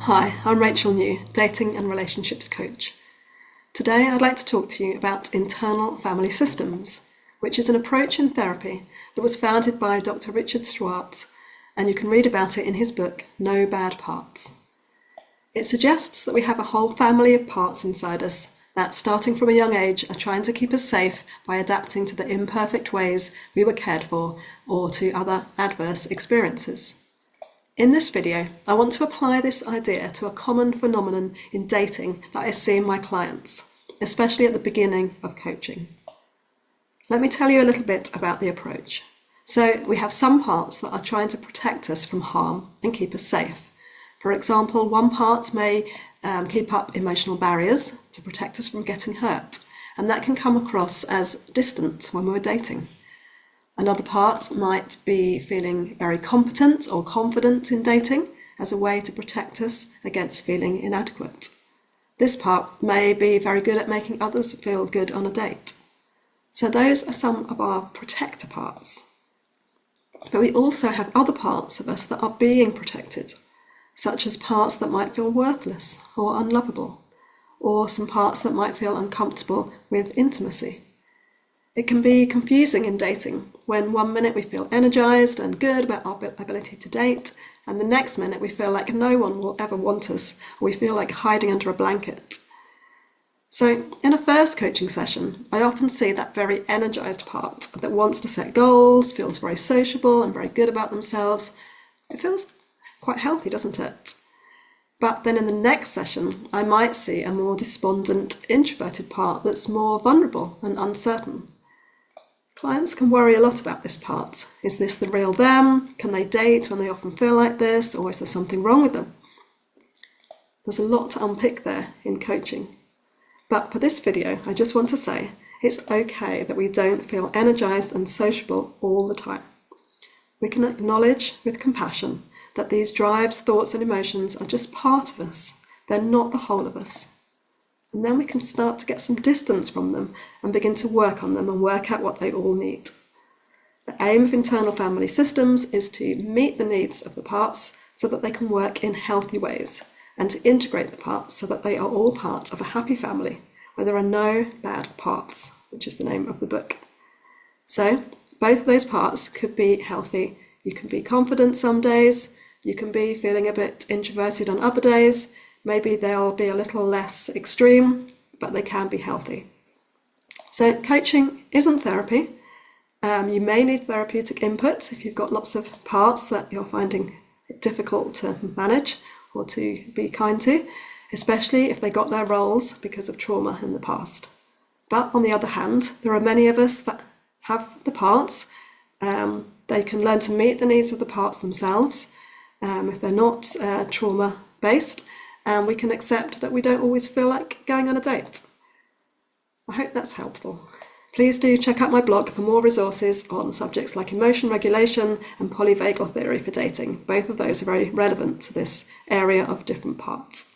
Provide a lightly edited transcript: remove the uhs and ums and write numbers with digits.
Hi, I'm Rachel New, dating and relationships coach. Today I'd like to talk to you about internal family systems, which is an approach in therapy that was founded by Dr Richard Schwarz, and you can read about it in his book, No Bad Parts. It suggests that we have a whole family of parts inside us that, starting from a young age, are trying to keep us safe by adapting to the imperfect ways we were cared for or to other adverse experiences. In this video, I want to apply this idea to a common phenomenon in dating that I see in my clients, especially at the beginning of coaching. Let me tell you a little bit about the approach. So we have some parts that are trying to protect us from harm and keep us safe. For example, one part may keep up emotional barriers to protect us from getting hurt, and that can come across as distant when we're dating. Another part might be feeling very competent or confident in dating as a way to protect us against feeling inadequate. This part may be very good at making others feel good on a date. So those are some of our protector parts. But we also have other parts of us that are being protected, such as parts that might feel worthless or unlovable, or some parts that might feel uncomfortable with intimacy. It can be confusing in dating when one minute we feel energized and good about our ability to date, and the next minute we feel like no one will ever want us, or we feel like hiding under a blanket. So in a first coaching session, I often see that very energized part that wants to set goals, feels very sociable and very good about themselves. It feels quite healthy, doesn't it? But then in the next session, I might see a more despondent, introverted part that's more vulnerable and uncertain. Clients can worry a lot about this part. Is this the real them? Can they date when they often feel like this? Or is there something wrong with them? There's a lot to unpick there in coaching. But for this video, I just want to say it's okay that we don't feel energized and sociable all the time. We can acknowledge with compassion that these drives, thoughts and emotions are just part of us. They're not the whole of us. And then we can start to get some distance from them and begin to work on them and work out what they all need. The aim of internal family systems is to meet the needs of the parts so that they can work in healthy ways, and to integrate the parts so that they are all part of a happy family where there are no bad parts, which is the name of the book. So both of those parts could be healthy. You can be confident some days, you can be feeling a bit introverted on other days. Maybe they'll be a little less extreme, but they can be healthy. So coaching isn't therapy. You may need therapeutic input if you've got lots of parts that you're finding it difficult to manage or to be kind to, especially if they got their roles because of trauma in the past. But on the other hand, there are many of us that have the parts. They can learn to meet the needs of the parts themselves if they're not trauma-based. And we can accept that we don't always feel like going on a date. I hope that's helpful. Please do check out my blog for more resources on subjects like emotion regulation and polyvagal theory for dating. Both of those are very relevant to this area of different parts.